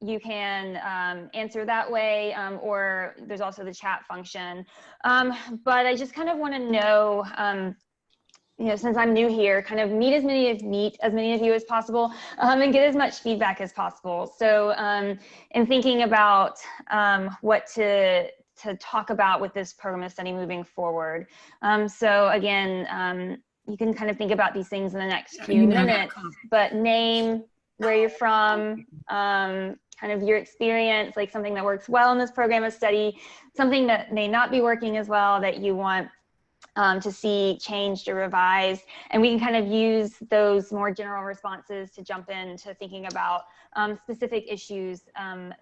you can answer that way, or there's also the chat function. But I just kind of want to know, you know, since I'm new here, kind of meet as many of you as possible, and get as much feedback as possible. So in thinking about what to talk about with this program of study moving forward. So again, you can kind of think about these things in the next few minutes, but name, where you're from, kind of your experience, like something that works well in this program of study, something that may not be working as well that you want to see changed or revised. And we can kind of use those more general responses to jump into thinking about specific issues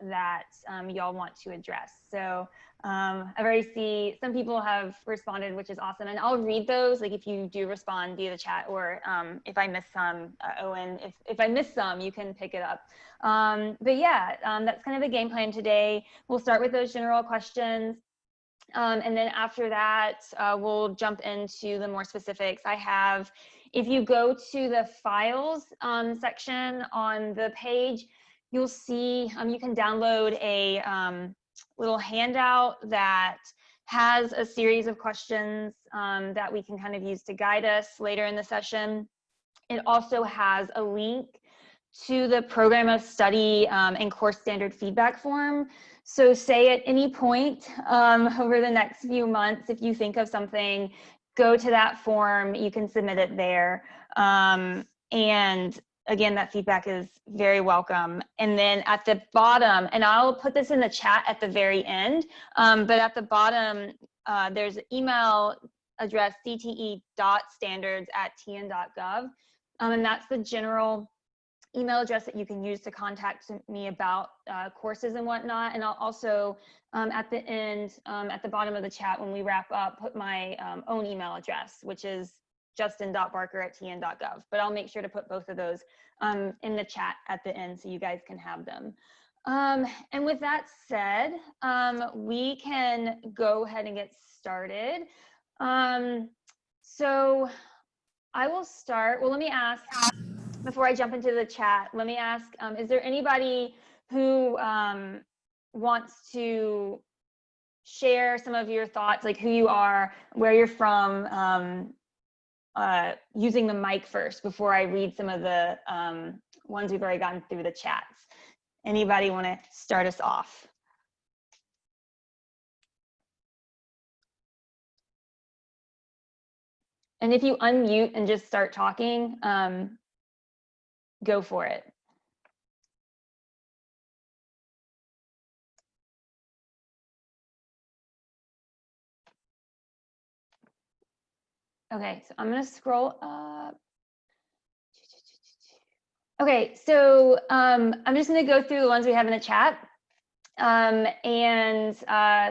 that y'all want to address. So I already see some people have responded, which is awesome. And I'll read those, like if you do respond via the chat, or if I miss some, Owen, if I miss some, you can pick it up. But yeah, that's kind of the game plan today. We'll start with those general questions. And then after that, we'll jump into the more specifics. I have, if you go to the files section on the page, you'll see you can download a little handout that has a series of questions that we can kind of use to guide us later in the session. It also has a link to the program of study and course standard feedback form. So say at any point over the next few months, if you think of something, go to that form, you can submit it there. And again, that feedback is very welcome. And then at the bottom, and I'll put this in the chat at the very end, but at the bottom, there's an email address, cte.standards@tn.gov. And that's the general email address that you can use to contact me about courses and whatnot. And I'll also, at the end, at the bottom of the chat, when we wrap up, put my own email address, which is justin.barker@tn.gov. But I'll make sure to put both of those in the chat at the end so you guys can have them. And with that said, we can go ahead and get started. So I will start. Well, let me ask, before I jump into the chat, let me ask, is there anybody who wants to share some of your thoughts, like who you are, where you're from, using the mic first before I read some of the ones we've already gotten through the chats? Anybody want to start us off? And if you unmute and just start talking, go for it. Okay, so I'm going to scroll up. Okay, so I'm just going to go through the ones we have in the chat.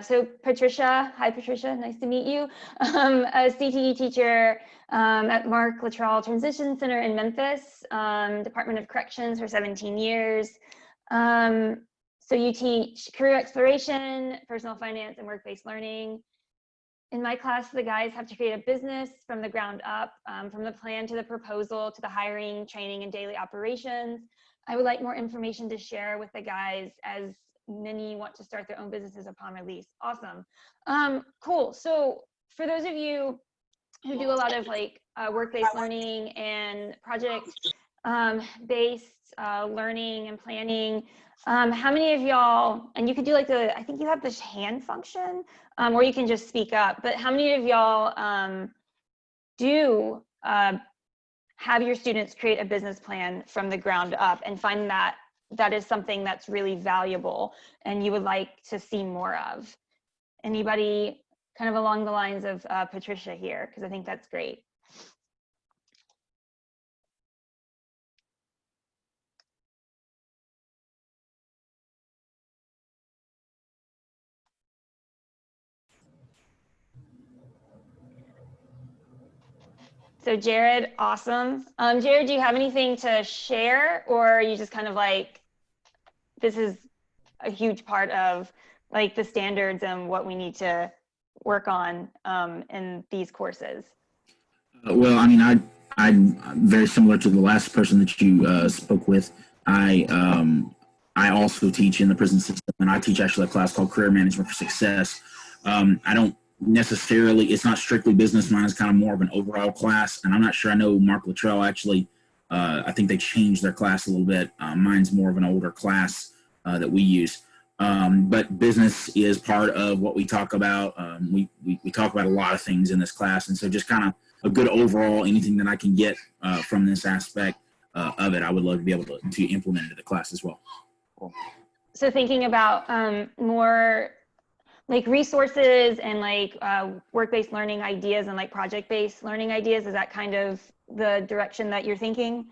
So Patricia, hi Patricia, nice to meet you. A CTE teacher at Mark Luttrell Transition Center in Memphis, Department of Corrections for 17 years. So you teach career exploration, personal finance, and work-based learning. In my class, the guys have to create a business from the ground up, from the plan to the proposal to the hiring, training, and daily operations. I would like more information to share with the guys as many want to start their own businesses upon release. Awesome. Cool. So for those of you who do a lot of like work-based learning and project-based learning and planning, how many of y'all, and you could do like the, I think you have this hand function, or you can just speak up, but how many of y'all do have your students create a business plan from the ground up and find that that is something that's really valuable and you would like to see more of? Anybody kind of along the lines of Patricia here, because I think that's great. So Jared, awesome. Jared, do you have anything to share, or are you just kind of like, this is a huge part of like the standards and what we need to work on in these courses? Well, I mean, I'm very similar to the last person that you spoke with. I I also teach in the prison system, and I teach actually a class called Career Management for Success. I don't necessarily, it's not strictly business. Mine is kind of more of an overall class, and I'm not sure. I know Mark Luttrell actually, I think they changed their class a little bit. Mine's more of an older class that we use. But business is part of what we talk about. We talk about a lot of things in this class, and so just kind of a good overall, anything that I can get from this aspect of it, I would love to be able to implement into the class as well. Cool. So thinking about more like resources and like work-based learning ideas and like project-based learning ideas, is that kind of the direction that you're thinking?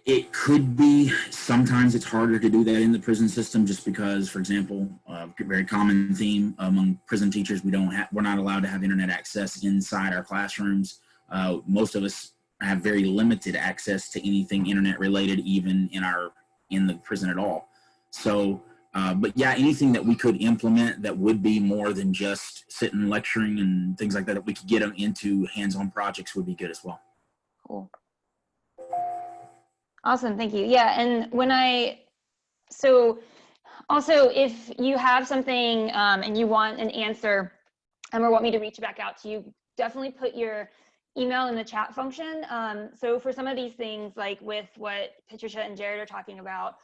It could be. Sometimes it's harder to do that in the prison system just because, for example, a very common theme among prison teachers, we're not allowed to have internet access inside our classrooms. Most of us have very limited access to anything internet related, even in the prison at all. So, but yeah, anything that we could implement that would be more than just sitting lecturing and things like that, if we could get them into hands-on projects, would be good as well. Cool. Awesome, thank you. Yeah, and also if you have something and you want an answer or want me to reach back out to you, definitely put your email in the chat function. So for some of these things, like with what Patricia and Jared are talking about,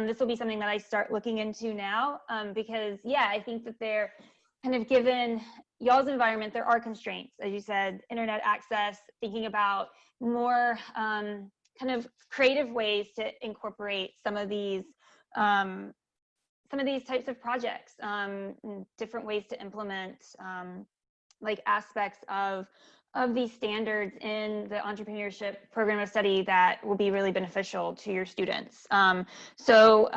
this will be something that I start looking into now because yeah, I think that they're kind of given y'all's environment, there are constraints, as you said, internet access, thinking about more kind of creative ways to incorporate some of these types of projects, different ways to implement like aspects of these standards in the entrepreneurship program of study that will be really beneficial to your students. So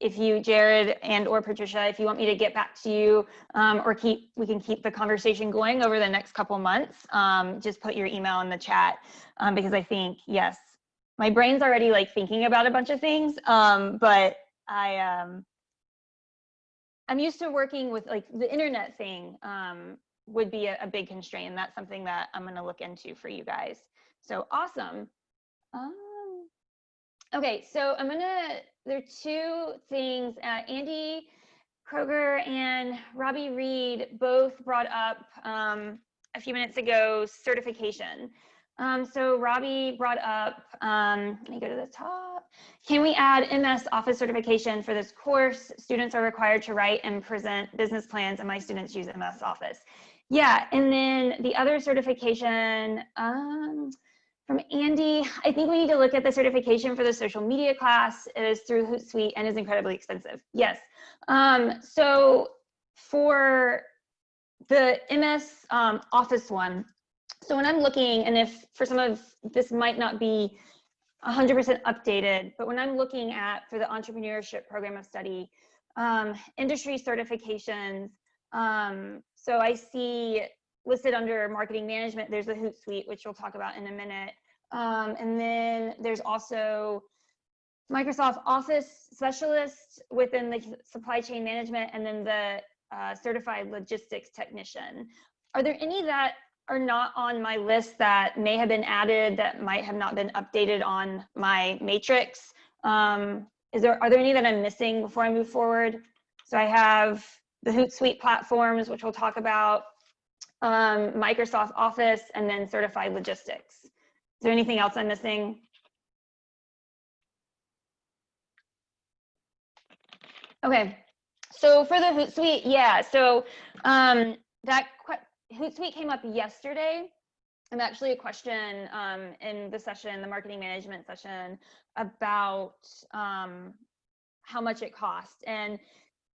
if you, Jared and or Patricia, if you want me to get back to you or we can keep the conversation going over the next couple months, just put your email in the chat because I think, yes, my brain's already like thinking about a bunch of things, but I'm used to working with like the internet thing would be a big constraint, and that's something that I'm going to look into for you guys. So awesome. Okay, so there are two things. Andy Kroger and Robbie Reed both brought up a few minutes ago certification. So Robbie brought up, let me go to the top. Can we add MS Office certification for this course? Students are required to write and present business plans, and my students use MS Office. Yeah, and then the other certification from Andy, I think we need to look at the certification for the social media class. It is through Hootsuite and is incredibly expensive. Yes. So for the MS Office one, so when I'm looking, and if for some of this might not be 100% updated, but when I'm looking at for the entrepreneurship program of study, industry certifications, so I see listed under marketing management, there's the Hootsuite, which we'll talk about in a minute. And then there's also Microsoft Office specialist within the supply chain management, and then the certified logistics technician. Are there any that are not on my list that may have been added that might have not been updated on my matrix? Are there any that I'm missing before I move forward? So I have the Hootsuite platforms, which we'll talk about, Microsoft Office, and then certified logistics. Is there anything else I'm missing? Okay, so for the Hootsuite, yeah, so that Hootsuite came up yesterday, and actually a question in the session, the marketing management session, about how much it costs. And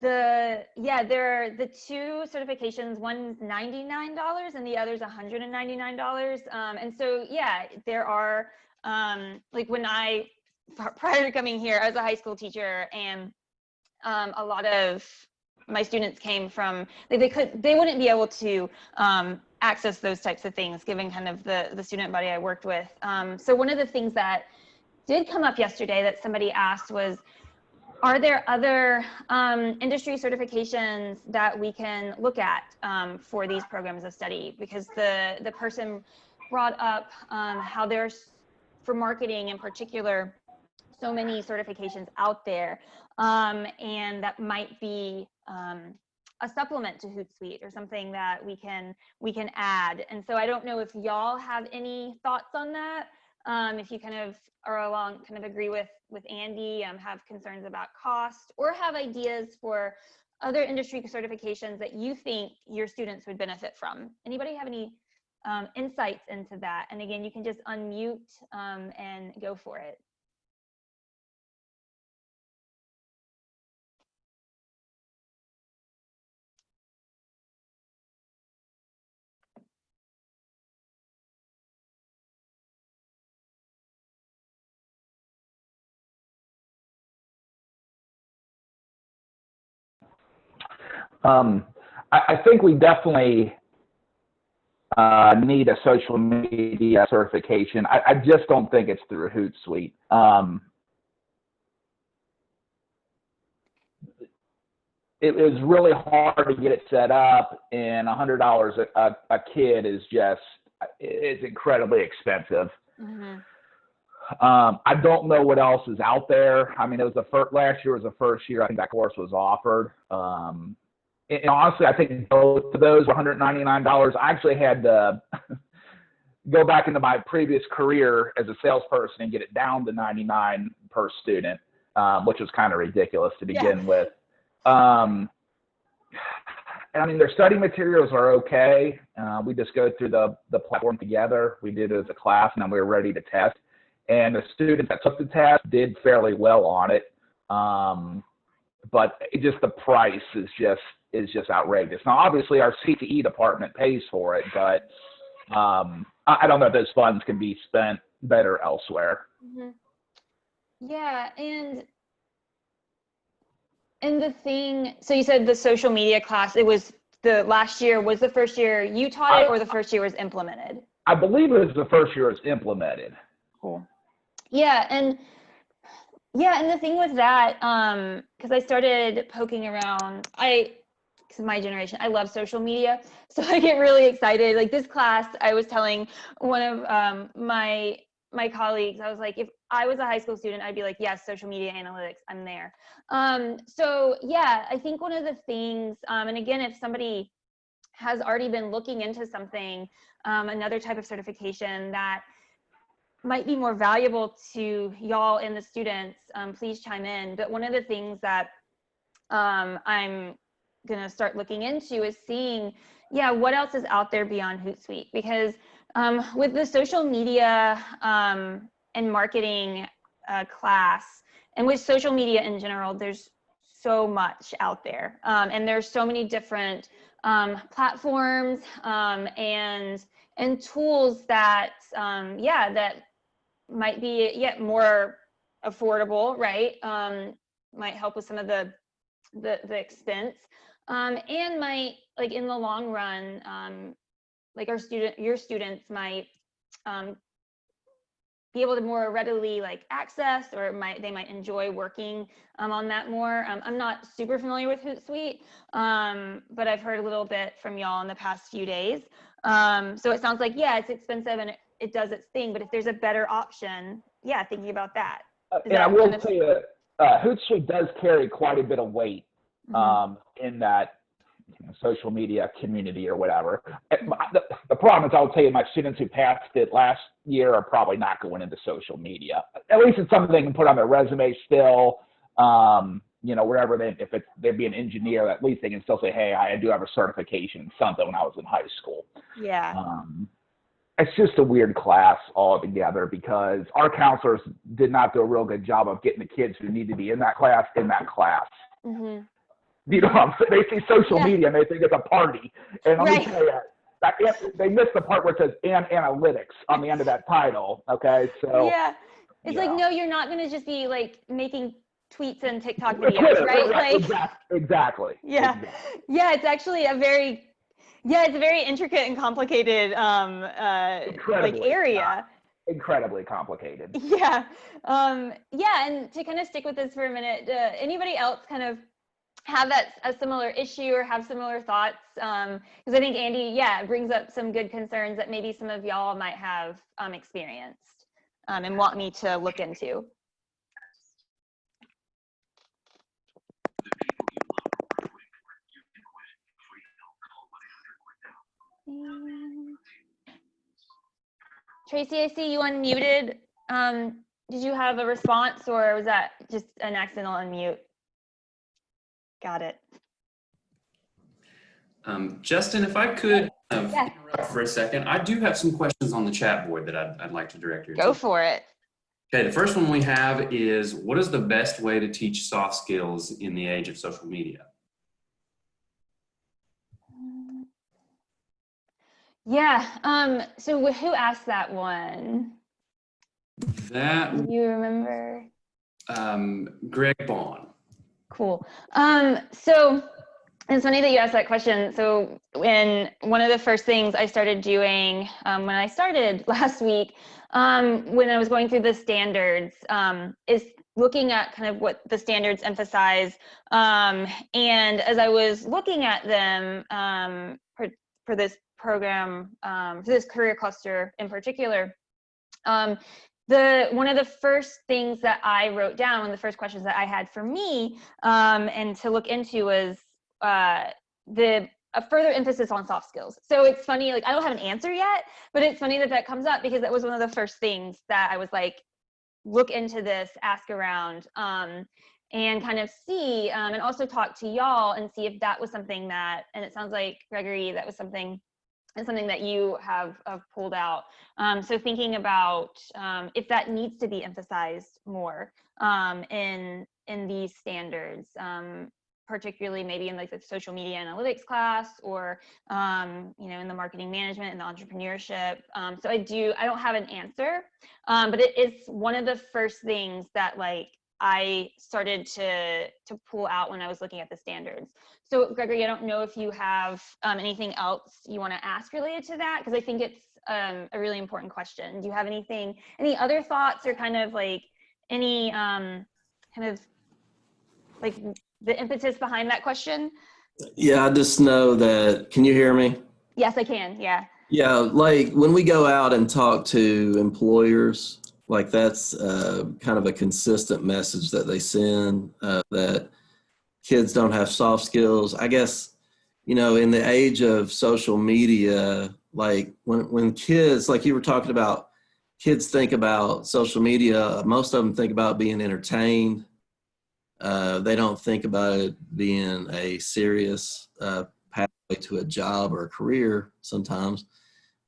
there are the two certifications, one's $99 and the other's $199. And so, yeah, there are, like prior to coming here, I was a high school teacher, and a lot of my students came from, they wouldn't be able to access those types of things given kind of the student body I worked with. So one of the things that did come up yesterday that somebody asked was, are there other industry certifications that we can look at for these programs of study? Because the person brought up how there's, for marketing in particular, so many certifications out there, and that might be a supplement to Hootsuite or something that we can add. And so I don't know if y'all have any thoughts on that. If you kind of agree with Andy, have concerns about cost, or have ideas for other industry certifications that you think your students would benefit from. Anybody have any insights into that? And again, you can just unmute and go for it. I think we definitely need a social media certification. I just don't think it's through Hootsuite. It was really hard to get it set up, and $100 a kid is incredibly expensive. Mm-hmm. I don't know what else is out there. I mean, last year was the first year I think that course was offered. And honestly, I think both of those were $199. I actually had to go back into my previous career as a salesperson and get it down to $99 per student, which was kind of ridiculous to begin with. I mean, their study materials are okay. We just go through the platform together. We did it as a class, and then we were ready to test. And the students that took the test did fairly well on it. But the price is just outrageous. Now, obviously, our CTE department pays for it, but I don't know if those funds can be spent better elsewhere. Mm-hmm. Yeah, and the thing, so you said the social media class, it was last year was the first year you taught it, or the first year was implemented? I believe it was the first year it was implemented. Cool. Yeah, and the thing with that, because I started poking around, because my generation, I love social media, so I get really excited. Like this class, I was telling one of my colleagues, I was like, if I was a high school student, I'd be like, yes, social media analytics, I'm there. So yeah, I think one of the things, and again, if somebody has already been looking into something, another type of certification that might be more valuable to y'all and the students, please chime in. But one of the things that I'm gonna start looking into is seeing, what else is out there beyond Hootsuite? Because with the social media and marketing class, and with social media in general, there's so much out there, and there's so many different platforms and tools that that might be more affordable, right? Might help with some of the expense, and might, like, in the long run, like your students might be able to more readily access, or they might enjoy working on that more. I'm not super familiar with Hootsuite, but I've heard a little bit from y'all in the past few days. So it sounds like, it's expensive and it does its thing, but if there's a better option, thinking about that. And I will tell you, Hootsuite does carry quite a bit of weight in that social media community or whatever. The problem is, I'll tell you, my students who passed it last year are probably not going into social media. At least it's something they can put on their resume still. Wherever if they'd be an engineer, at least they can still say, hey, I do have a certification in something when I was in high school. Yeah. It's just a weird class altogether, because our counselors did not do a real good job of getting the kids who need to be in that class. Mm-hmm. You know what I'm saying? They see social media and they think it's a party. And let me tell you, they missed the part where it says "and analytics" on the end of that title. Okay, so it's like, no, you're not going to just be making tweets and TikTok videos, right? Exactly. It's actually a very intricate and complicated area. Incredibly complicated. And to kind of stick with this for a minute, anybody else kind of have a similar issue or have similar thoughts? Because I think Andy, brings up some good concerns that maybe some of y'all might have experienced and want me to look into. Tracy, I see you unmuted. Did you have a response, or was that just an accidental unmute? Got it. Justin, if I could Yeah. interrupt for a second, I do have some questions on the chat board that I'd like to direct your Go attention. for it. Okay, the first one we have is, what is the best way to teach soft skills in the age of social media? Yeah, so who asked that one? That, Do you remember? Greg Bond. Cool. So it's funny that you asked that question. So when one of the first things I started doing when I started last week, when I was going through the standards, is looking at kind of what the standards emphasize. And as I was looking at them for this program, for this career cluster in particular, one of the first things that I wrote down, one of the first questions that I had for me and to look into was a further emphasis on soft skills. So it's funny, like I don't have an answer yet, but it's funny that that comes up because that was one of the first things that I was like, look into this, ask around, and kind of see, and also talk to y'all and see if that was something that, and it sounds like, Gregory, that was something that you have pulled out. So thinking about if that needs to be emphasized more in these standards, particularly maybe in like the social media analytics class, or you know, in the marketing management and the entrepreneurship. So I don't have an answer, but it is one of the first things that like I started to pull out when I was looking at the standards. So Gregory, I don't know if you have anything else you want to ask related to that, because I think it's a really important question. Do you have any other thoughts, or kind of like any kind of like the impetus behind that question? Yeah, I just know that, can you hear me? Yes, I can, yeah. Yeah, like when we go out and talk to employers, like that's kind of a consistent message that they send, that kids don't have soft skills. I guess, you know, in the age of social media, like when kids, like you were talking about, kids think about social media, most of them think about being entertained. They don't think about it being a serious pathway to a job or a career sometimes.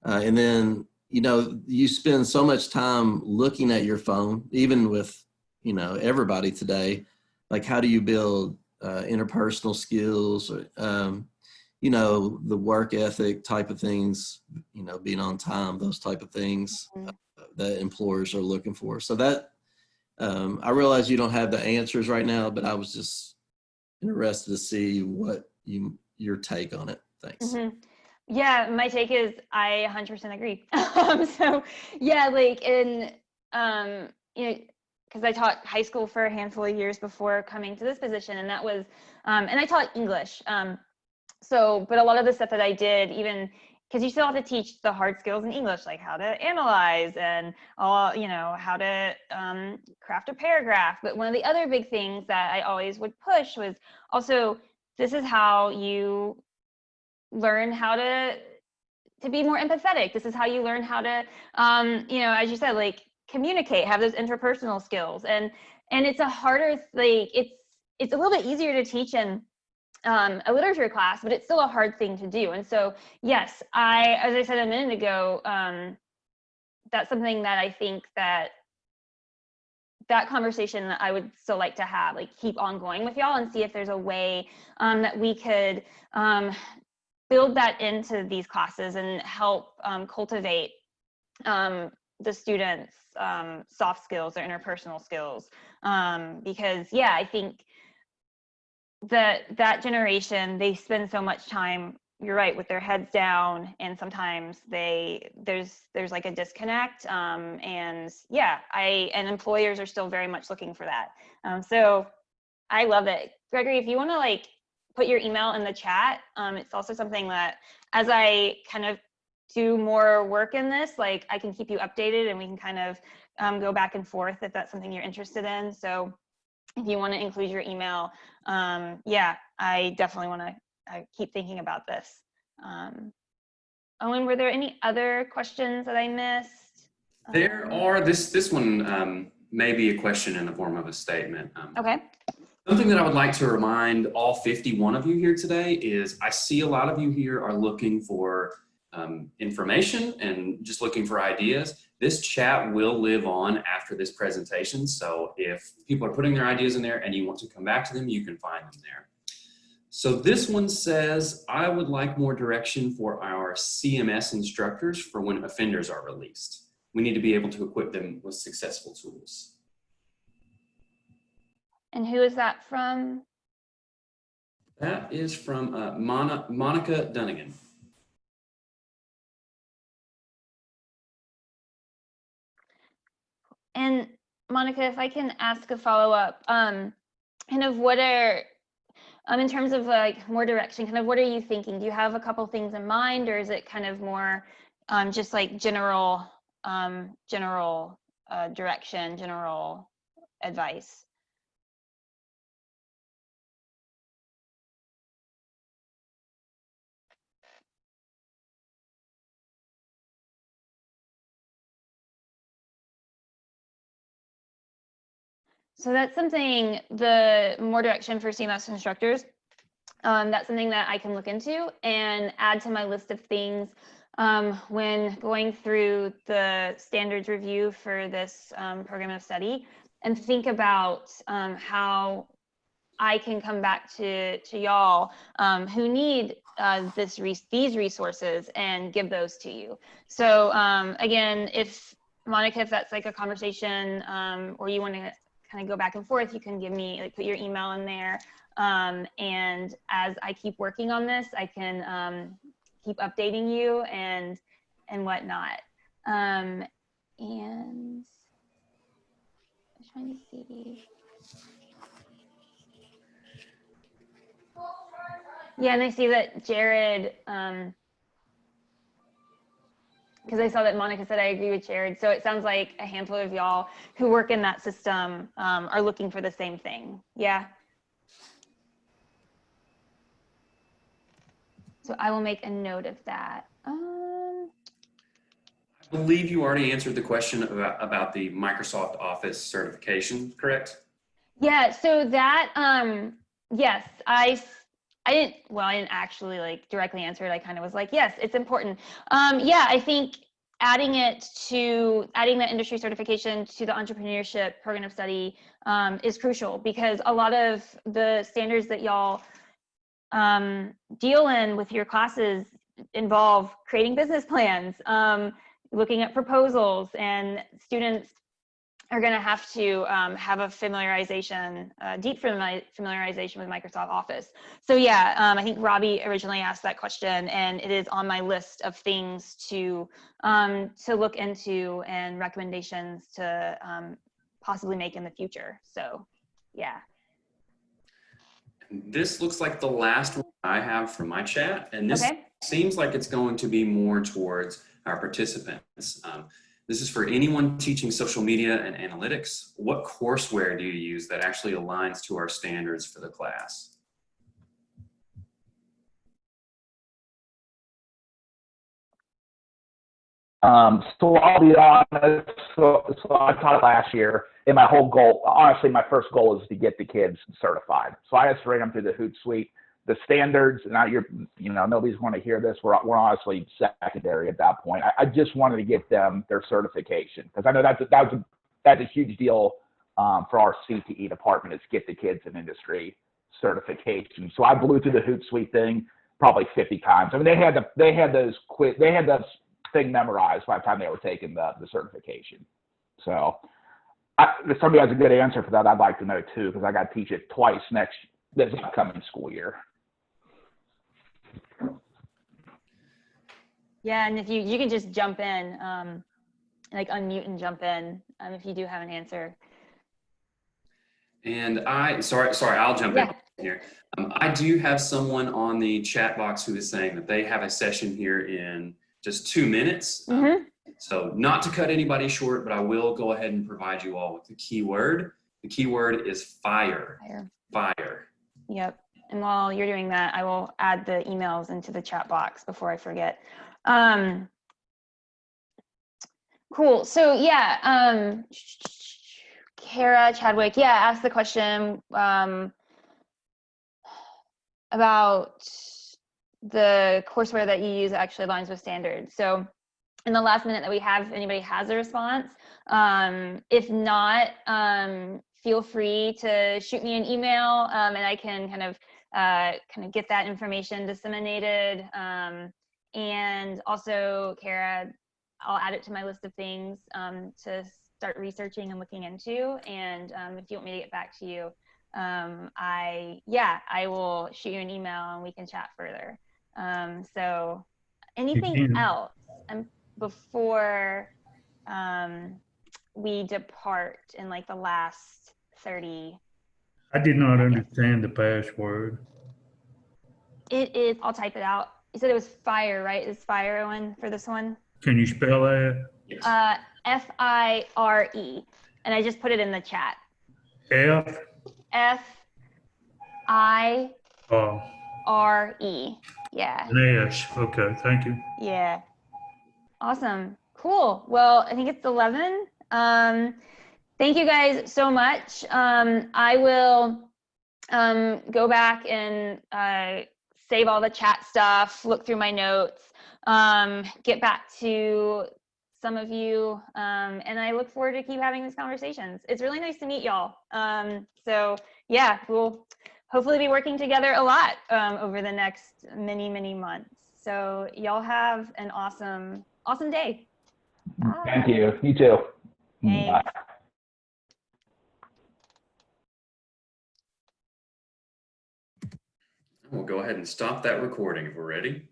And then, you know, you spend so much time looking at your phone, even with, you know, everybody today. Like, how do you build interpersonal skills, or, you know, the work ethic type of things, you know, being on time, those type of things that employers are looking for. So that, I realize you don't have the answers right now, but I was just interested to see what your take on it. Thanks. Mm-hmm. Yeah, my take is I 100% agree. So yeah, like you know, because I taught high school for a handful of years before coming to this position, and that was, and I taught English. So, but a lot of the stuff that I did, even because you still have to teach the hard skills in English, like how to analyze and all, you know, how to craft a paragraph. But one of the other big things that I always would push was also, this is how you learn how to be more empathetic. This is how you learn how to, you know, as you said, like communicate, have those interpersonal skills. And it's a harder, like it's a little bit easier to teach in a literature class, but it's still a hard thing to do. And so, yes, as I said a minute ago, that's something that I think that conversation that I would still like to have, like keep on going with y'all and see if there's a way that we could build that into these classes and help cultivate the students' soft skills or interpersonal skills. Because yeah, I think that generation, they spend so much time, you're right, with their heads down, and sometimes there's like a disconnect, and yeah, and employers are still very much looking for that. So I love it. Gregory, if you want to like put your email in the chat, it's also something that as I kind of do more work in this, like I can keep you updated, and we can kind of go back and forth if that's something you're interested in. So if you want to include your email, yeah, I definitely want to keep thinking about this. Owen, were there any other questions that I missed? There are, this one may be a question in the form of a statement. Okay. Something that I would like to remind all 51 of you here today is I see a lot of you here are looking for information and just looking for ideas. This chat will live on after this presentation. So if people are putting their ideas in there and you want to come back to them, you can find them there. So this one says, I would like more direction for our CMS instructors for when offenders are released. We need to be able to equip them with successful tools. And who is that from? That is from Monica Dunnigan. And Monica, if I can ask a follow-up, kind of what are, in terms of like more direction, kind of what are you thinking? Do you have a couple things in mind, or is it kind of more just like general direction, general advice? So that's something, the more direction for CMS instructors, that's something that I can look into and add to my list of things when going through the standards review for this program of study, and think about how I can come back to y'all who need these resources and give those to you. So again, if Monica, if that's like a conversation or you want to kind of go back and forth, you can give me, like, put your email in there. And as I keep working on this, I can keep updating you and whatnot. And I'm trying to see. Yeah, and I see that Jared, because I saw that Monica said I agree with Jared. So it sounds like a handful of y'all who work in that system are looking for the same thing. Yeah. So I will make a note of that. I believe you already answered the question about the Microsoft Office certification, correct? Yeah, so that, yes, I didn't actually like directly answer it. I kind of was like, yes, it's important. Yeah, I think adding that industry certification to the entrepreneurship program of study is crucial, because a lot of the standards that y'all deal in with your classes involve creating business plans, looking at proposals, and students are going to have to have a deep familiarization with Microsoft Office. So yeah, I think Robbie originally asked that question, and it is on my list of things to look into and recommendations to possibly make in the future. So yeah. This looks like the last one I have from my chat, and this Okay. seems like it's going to be more towards our participants. This is for anyone teaching social media and analytics. What courseware do you use that actually aligns to our standards for the class? So I'll be honest, so I taught last year, and my whole goal, honestly, my first goal is to get the kids certified. So I just ran them through the Hootsuite, the standards, and now nobody's going to hear this. We're honestly secondary at that point. I just wanted to get them their certification, because I know that's a huge deal for our CTE department, is get the kids an industry certification. So I blew through the Hootsuite thing probably 50 times. I mean, they had those thing memorized by the time they were taking the certification. So if somebody has a good answer for that, I'd like to know too, because I got to teach it twice this upcoming school year. Yeah, and if you can just jump in, like unmute and jump in if you do have an answer. And sorry, I'll jump in here. I do have someone on the chat box who is saying that they have a session here in just 2 minutes. So not to cut anybody short, but I will go ahead and provide you all with the keyword. The keyword is fire. Fire. Yep. And while you're doing that, I will add the emails into the chat box before I forget. Cool. So yeah, Kara Chadwick, yeah, asked the question about the courseware that you use actually aligns with standards. So in the last minute that we have, if anybody has a response, if not, feel free to shoot me an email, and I can kind of get that information disseminated. And also, Kara, I'll add it to my list of things to start researching and looking into. And if you want me to get back to you, I will shoot you an email and we can chat further. So anything else before we depart in like the last 30 I did not seconds? understand the password. It is, I'll type it out. You said it was fire, right? Is fire one for this one? Can you spell that? Yes. FIRE. And I just put it in the chat. F? FIRE. Yeah. An S. Okay, thank you. Yeah. Awesome. Cool. Well, I think it's 11. Thank you guys so much. I will go back and save all the chat stuff, look through my notes, get back to some of you, and I look forward to keep having these conversations. It's really nice to meet y'all. So yeah, we'll hopefully be working together a lot over the next many months. So y'all have an awesome day. Bye. Thank you. You too. Thanks. Bye. We'll go ahead and stop that recording if we're ready.